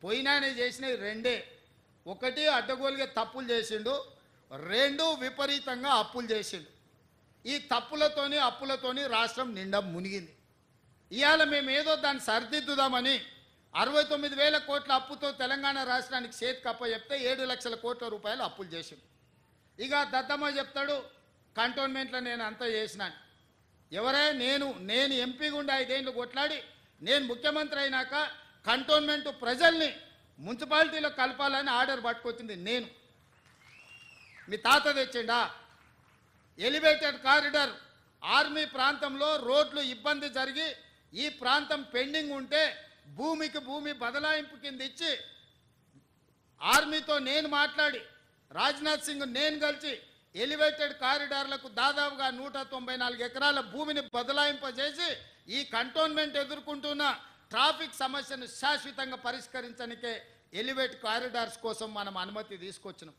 పోయినానే చేసినవి రెండే. ఒకటి అడ్డగోలుగా తప్పులు చేసిండు, రెండు విపరీతంగా అప్పులు చేసిండు. ఈ తప్పులతోని అప్పులతోని రాష్ట్రం నిండా మునిగింది. ఇవాళ మేము ఏదో దాన్ని సరిదిద్దుదామని 69,000 కోట్ల అప్పుతో తెలంగాణ రాష్ట్రానికి చేతికి అప్ప చెప్తే 7 లక్షల కోట్ల రూపాయలు అప్పులు చేసిండు. ఇక దద్దమ్మ చెప్తాడు కంటోన్మెంట్లో నేను అంతా చేసినాను. ఎవరే నేను ఎంపీ గుండా 5 ఏళ్ళు కొట్లాడి నేను ముఖ్యమంత్రి అయినాక కంటోన్మెంట్ ప్రజల్ని మున్సిపాలిటీలో కలపాలని ఆర్డర్ పట్టుకొచ్చింది నేను. మీ తాత తెచ్చిండా? ఎలివేటెడ్ కారిడార్ ఆర్మీ ప్రాంతంలో రోడ్లు ఇబ్బంది జరిగి ఈ ప్రాంతం పెండింగ్ ఉంటే భూమికి భూమి బదలాయింపు కింద ఇచ్చి ఆర్మీతో నేను మాట్లాడి రాజ్నాథ్ సింగ్ నేను కలిసి ఎలివేటెడ్ కారిడార్లకు దాదాపుగా 194 ఎకరాల భూమిని బదలాయింపజేసి ఈ కంటోన్మెంట్ ఎదుర్కొంటున్న ట్రాఫిక్ సమస్యను శాశ్వతంగా పరిష్కరించడానికే ఎలివేట్ కారిడార్స్ కోసం మనం అనుమతి తీసుకొచ్చినాం.